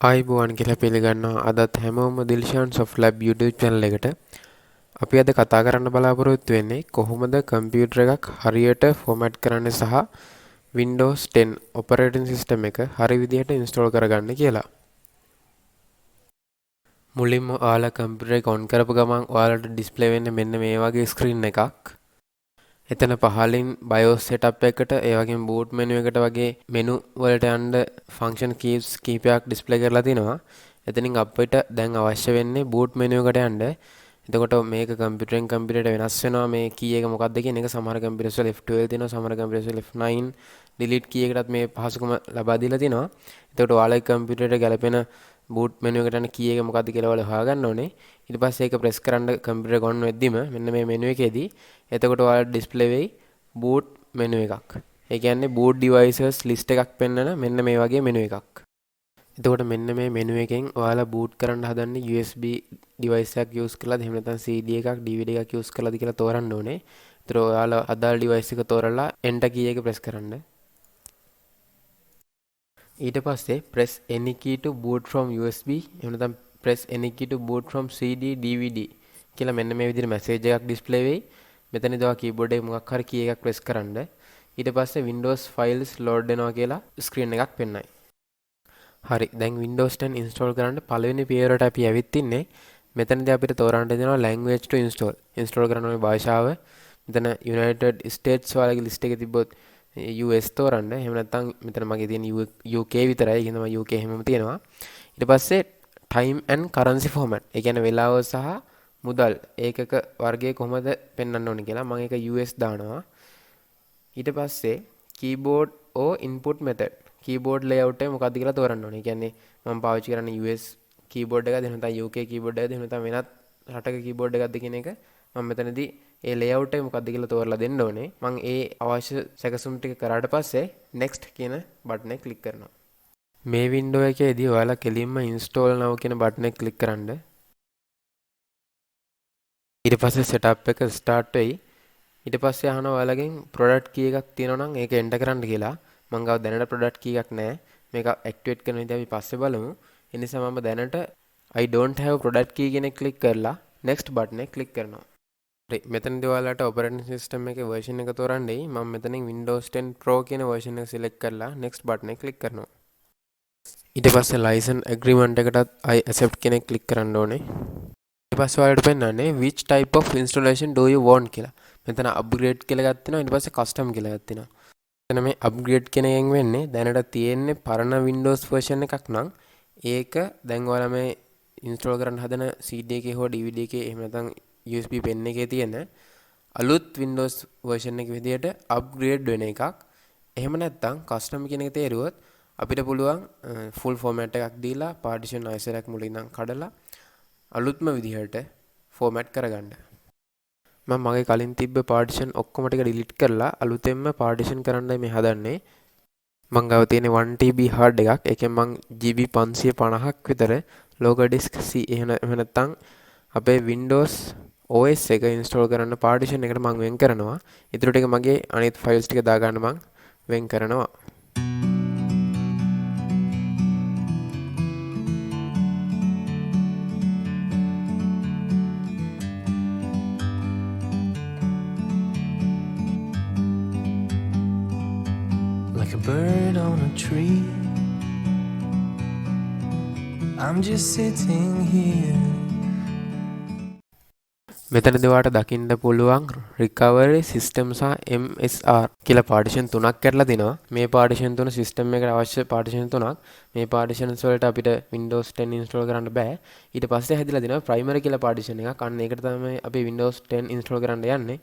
ආයිබෝවන් කියලා පිළිගන්නවා. අදත් හැමෝම DilshanSoftLab YouTube channel එකට. අපි අද කතා කරන්න බලාපොරොත්තු වෙන්නේ කොහොමද කම්පියුටර් එකක් හරියට ෆෝමැට් කරන්න සහ Windows 10 operating system එක හරි විදිහට install කරගන්න කියලා. මුලින්ම ඔයාලා කම්පියුටර් එක on කරපු ගමන් ඔයාලට display වෙන්නේ මෙන්න මේ වගේ screen එකක්. එතන පහලින් BIOS setup එකට ඒ වගේම boot menu එකට වගේ menu වලට යන්න function keys කීපයක් display කරලා තිනවා. එතනින් අපිට දැන් අවශ්‍ය වෙන්නේ boot menu එකට යන්න. එතකොට මේක කම්පියුටරෙන් කම්පියුටරට වෙනස් වෙනවා මේ key එක මොකක්ද කියන එක. සමහර කම්පියුටර්ස් වල F12 තියෙනවා, සමහර කම්පියුටර්ස් වල F9 delete key එකටත් මේ පහසුකම ලබා දීලා තිනවා. එතකොට ඔයාලගේ කම්පියුටරයට ගැලපෙන boot menu එකට යන key එක මොකක්ද කියලා ඔයාලා හොයාගන්න ඕනේ. ඊට පස්සේ ඒක press කරන්න කම්පියුටර් එක on වෙද්දිම මෙන්න මේ menu එකේදී එතකොට ඔයාලට display වෙයි boot menu එකක්. ඒ කියන්නේ boot devices list එකක් පෙන්වන මෙන්න මේ වගේ menu එකක්. එතකොට මෙන්න මේ menu එකෙන් ඔයාලා boot කරන්න හදන්නේ USB device එකක් use කරලාද එහෙම නැත්නම් CD එකක් DVD එකක් use කරලාද කියලා තෝරන්න ඕනේ. ඒතර ඔයාලා අදාළ device එක තෝරලා enter key එක press කරන්න. ඊට පස්සේ press any key to boot from USB එහෙම නැත්නම් press any key to boot from CD DVD කියලා මෙන්න මේ විදිහට message එකක් display වෙයි. මෙතනදී ඔයා keyboard එකේ මොකක් හරි key එකක් press කරන්න. ඊට පස්සේ Windows files load වෙනවා කියලා screen එකක් පෙන්නයි. හරි. දැන් Windows 10 install කරන්න පළවෙනි පියවරට අපි ඇවිත් ඉන්නේ. මෙතනදී අපිට තෝරන්න දෙනවා language to install. install කරන්න ඕනේ භාෂාව. මෙතන United States වලගේ list එකේ තිබ්බොත් US තෝරන්න. එහෙම නැත්නම් මෙතන මගේ තියෙන UK විතරයි. ඒ කියන්නේ UK හැමම තියෙනවා. ඊට පස්සේ time and currency format. ඒ කියන්නේ වෙලාව සහ මුදල් ඒකක වර්ගය කොහොමද පෙන්වන්න ඕනේ කියලා මම ඒක US දානවා. ඊට පස්සේ keyboard or input method keyboard layout එක මොකක්ද කියලා තෝරන්න ඕනේ. ඒ කියන්නේ මම පාවිච්චි කරන්නේ US keyboard එකද එහෙම නැත්නම් UK keyboard එකද එහෙම නැත්නම් වෙනත් රටක keyboard එකක්ද කියන එක මම මෙතනදී ඒ layout එක මොකක්ද කියලා තෝරලා දෙන්න ඕනේ. මම ඒ අවශ්‍ය සැකසුම් ටික කරාට පස්සේ next කියන button එක click කරනවා. මේ window එකේදී ඔයාලා කෙලින්ම install now කියන button එක click කරන්න. ඊට පස්සේ setup එක start වෙයි. ඊට පස්සේ අහනවා ඔයාලගෙන් product key එකක් තියෙනවා නම් ඒක enter කරන්න කියලා. මම ගාව දැනට product key එකක් නැහැ. මේක activate කරන විදිහ අපි පස්සේ බලමු. ඒ නිසා මම දැනට I don't have product key කියන එක click කරලා next button එක click කරනවා. හරි. මෙතනදී ඔයාලට operating system එකේ version එක තෝරන්නයි. මම මෙතනින් Windows 10 Pro කියන version එක select කරලා next button එක click කරනවා. ඊට පස්සේ license agreement එකටත් I accept කියන එක click කරන්න ඕනේ. ඊට පස්සේ ඔයාලට පෙන්නන්නේ which type of installation do you want කියලා. මෙතන upgrade කියලා ගත්ත තිනවා. ඊට පස්සේ custom කියලා ගත්ත තිනවා. එතන මේ upgrade කියන එකෙන් වෙන්නේ දැනට තියෙන්නේ පරණ Windows version එකක් නම් ඒක දැන් ඔයාලා මේ install කරන්න හදන CD එකේ හෝ DVD එකේ එහෙම නැත්නම් USB pen එකේ තියෙන අලුත් Windows version එක විදිහට upgrade වෙන එකක්. එහෙම නැත්නම් custom කියන එක තේරුවොත් අපිට පුළුවන් full format එකක් දීලා partition ISO එකක් මුලින් ඉඳන් කඩලා අලුත්ම විදිහට format කරගන්න. මම මගේ කලින් තිබ්බ partition ඔක්කොම ටික delete කරලා අලුතෙන්ම partition කරන්නයි මේ හදන්නේ. මං ගාව තියෙන 1TB hard එකක්. ඒකෙන් මං GB 550ක් විතර local disk C එහෙම නැත්නම් අපේ Windows OS එක install කරන්න partition එකට මං වෙන් කරනවා. ඊටු ටික මගේ අනිත් files ටික දාගන්න මං වෙන් කරනවා. Like a bird on a tree, I'm just sitting here. මෙතනදී ඔයාලට දකින්න පුළුවන් recovery system සහ MSR කියලා partition තුනක් කරලා තිනවා. මේ partition තුන system එකට අවශ්‍ය partition තුනක්. මේ partitions වලට අපිට Windows 10 install කරන්න බෑ. ඊට පස්සේ හැදිලා තිනවා primary කියලා partition එකක්. අන්න ඒකට තමයි අපි Windows 10 install කරන්න යන්නේ.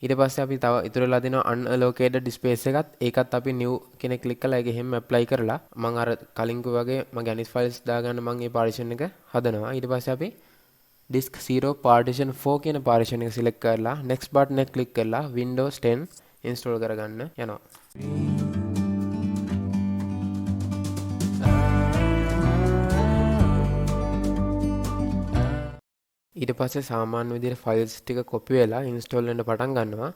ඊට පස්සේ අපි තව ඉතුරු වෙලා දෙනවා unallocated space එකත්. ඒකත් අපි new කෙනෙක් click කරලා ඒක හැම apply කරලා මම අර කලින් කිව්වා වගේ මගේ අනිත් files දාගන්න මම මේ partition එක හදනවා. ඊට පස්සේ අපි disk 0 partition 4 කියන partition එක select කරලා next button එක click කරලා Windows 10 install කරගන්න යනවා. ඊට පස්සේ සාමාන්‍ය විදිහට files ටික copy වෙලා install වෙන්න පටන් ගන්නවා.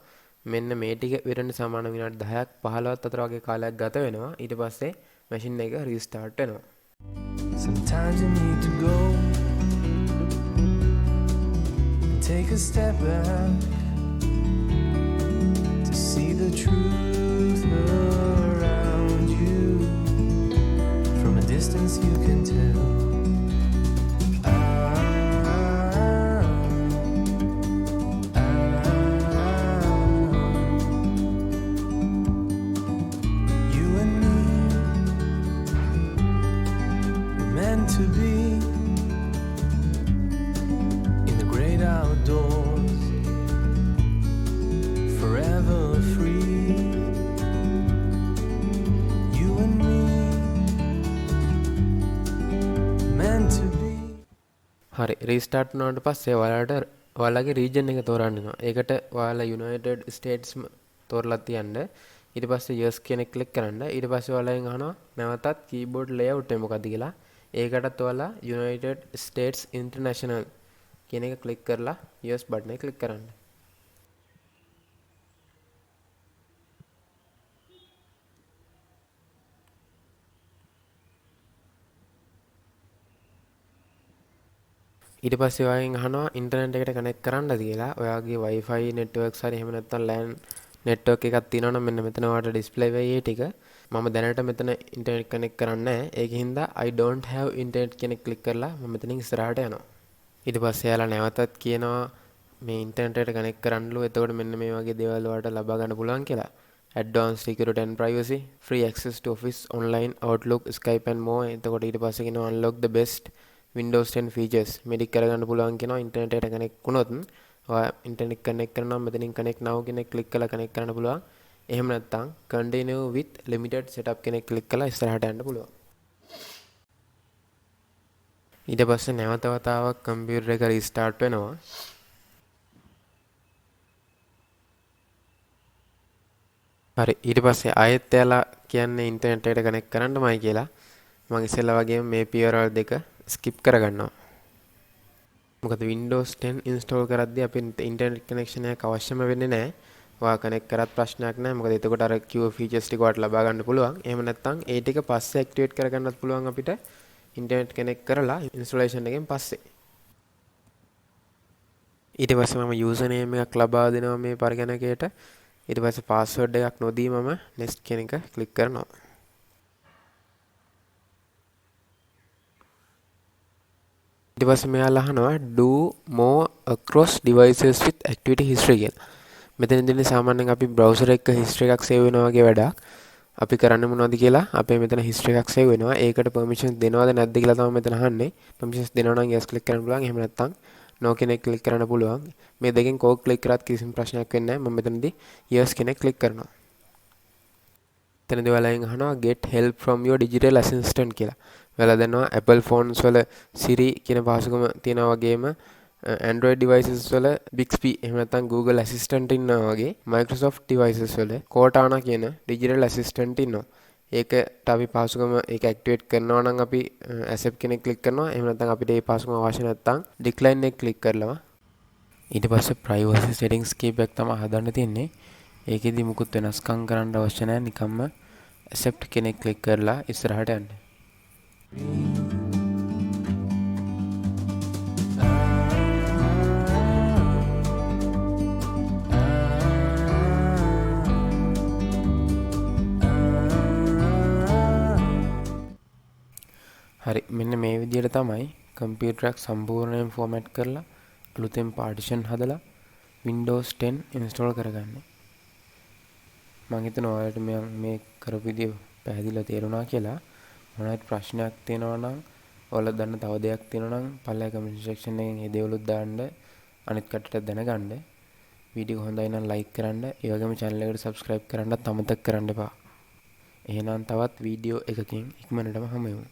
මෙන්න මේ ටික වෙරෙන්න සමාන විනාඩි 10ක් 15ක් අතර වගේ කාලයක් ගත වෙනවා. ඊට පස්සේ machine එක restart වෙනවා. Sometimes you need to go and take a step back to see the truth around you. From a distance you can tell. You and me were meant to be in the great outdoors, forever free. You and me meant to be. හරි restart වුණාට පස්සේ ඔයාලට ඔයාලගේ region එක තෝරන්න වෙනවා. ඒකට ඔයාලා united States තෝරලා තියන්න. ඊට පස්සේ yes කියන එක ක්ලික් කරන්න. ඊට පස්සේ ඔයාලෙන් අහනවා නැවතත් කීබෝඩ් ලේඅවුට් එක මොකක්ද කියලා. ඒකටත් ඔයාලා යුනයිටඩ් ස්ටේට්ස් ඉන්ටර්නැෂනල් කියන එක ක්ලික් කරලා yes බටන් එක ක්ලික් කරන්න. ඊට පස්සේ ඔයාගෙන් අහනවා ඉන්ටර්නෙට් එකට කනෙක්ට් කරන්නද කියලා. ඔයාගේ Wi-Fi networks හරි එහෙම නැත්නම් LAN network එකක් තියෙනවා නම් මෙන්න මෙතන ඔයාලට display වෙයි ඒ ටික. මම දැනට මෙතන ඉන්ටර්නෙට් කනෙක්ට් කරන්නේ නැහැ. ඒකින් හින්දා I don't have internet කියන එක ක්ලික් කරලා මම මෙතනින් ඉස්සරහට යනවා. ඊට පස්සේ එයාලා නැවතත් කියනවා මේ ඉන්ටර්නෙට් එකට කනෙක්ට් කරන්නලු. එතකොට මෙන්න මේ වගේ දේවල් ඔයාලට ලබා ගන්න පුළුවන් කියලා. Advanced security and privacy, free access to office, online, Outlook, Skype and more. එතකොට ඊට පස්සේ කියනවා unlock the best Windows 10 features මෙඩික් කරගන්න පුළුවන් කියනවා ඉන්ටර්නෙට් එකට කනෙක්ට් වුණොත්. ඔයා ඉන්ටර්නෙට් කනෙක්ට් කරනවා මෙතනින් connect now කියන එක ක්ලික් කරලා connect කරන්න පුළුවන්. එහෙම නැත්නම් continue with limited setup කියන එක ක්ලික් කරලා ඉස්සරහට යන්න පුළුවන්. ඊට පස්සේ නැවත වතාවක් කම්පියුටර් එක රීස්ටාර්ට් වෙනවා. හරි ඊට පස්සේ ආයෙත් එයාලා කියන්නේ ඉන්ටර්නෙට් එකට කනෙක්ට් කරන්නමයි කියලා. මම ඉස්සෙල්ලා වගේම මේ පියවරල් දෙක skip කරගන්නවා. මොකද Windows 10 install කරද්දී අපිට internet connection එකක් අවශ්‍යම වෙන්නේ නැහැ. ඔයා connect කරත් ප්‍රශ්නයක් නැහැ. මොකද එතකොට අර කිව්ව features ටික ඔයාලට ලබා ගන්න පුළුවන්. එහෙම නැත්නම් ඒ ටික පස්සේ activate කරගන්නත් පුළුවන් අපිට internet connect කරලා installation එකෙන් පස්සේ. ඊට පස්සේ මම username එකක් ලබා දෙනවා මේ පරිගණකයට. ඊට පස්සේ password එකක් නොදී මම next කියන එක click කරනවා. ඊට පස්සේ මෙයාලා අහනවා do more across devices with activity history කියලා. මෙතනදී සාමාන්‍යයෙන් අපි browser එක history එකක් save වෙනවා වගේ වැඩක්. අපි කරන්නේ මොනවද කියලා අපේ මෙතන history එකක් save වෙනවා. ඒකට permissions දෙනවද නැද්ද කියලා තමයි මෙතන අහන්නේ. permissions දෙනවා නම් yes click කරන්න පුළුවන්. එහෙම නැත්නම් no කියන එක click කරන්න පුළුවන්. මේ දෙකෙන් කෝක් click කරත් කිසිම ප්‍රශ්නයක් වෙන්නේ නැහැ. මම මෙතනදී yes කියන එක click කරනවා. එතනදී ඔයාලෙන් අහනවා get help from your digital assistant කියලා. ඔයාලා දන්නවා Apple phones වල Siri කියන පහසුකම තියෙනවා වගේම Android devices වල Bixby එහෙම නැත්නම් Google Assistant ඉන්නවා වගේ Microsoft devices වල Cortana කියන digital assistant ඉන්නවා. ඒකට අපි පහසුකම ඒක activate කරනවා නම් අපි accept කෙනෙක් click කරනවා. එහෙම නැත්නම් අපිට මේ පහසුකම අවශ්‍ය නැත්නම් decline එක click කරලා ඊට පස්සේ privacy settings කීපයක් තමයි හදන්න තියෙන්නේ. ඒකෙදි මුකුත් වෙනස්කම් කරන්න අවශ්‍ය නැහැ. නිකම්ම accept කෙනෙක් click කරලා ඉස්සරහට යන්න. හරි මෙන්න මේ විදිහට තමයි කම්පියුටර් එක සම්පූර්ණයෙන් ෆෝමැට් කරලා අලුතෙන් පාර්ටිෂන් හදලා Windows 10 install කරගන්නේ. මම හිතනවා ඔයාලට මේ කරපු විදිය පැහැදිලිව තේරුණා කියලා. මොනවායි ප්‍රශ්නයක් තියෙනවා නම් ඔයාලා දන්න තව දෙයක් තියෙනවා නම් පල්ලෙහා කමෙන්ට් සෙක්ෂන් එකෙන් ඒ දේවලුත් දාන්න අනිත් කට්ටියට දැනගන්න. වීඩියෝ හොඳයි නම් ලයික් කරන්න. ඒ වගේම channel එකට subscribe කරන්නත් අමතක කරන්න එපා. එහෙනම් තවත් වීඩියෝ එකකින් ඉක්මනටම හමු වෙමු.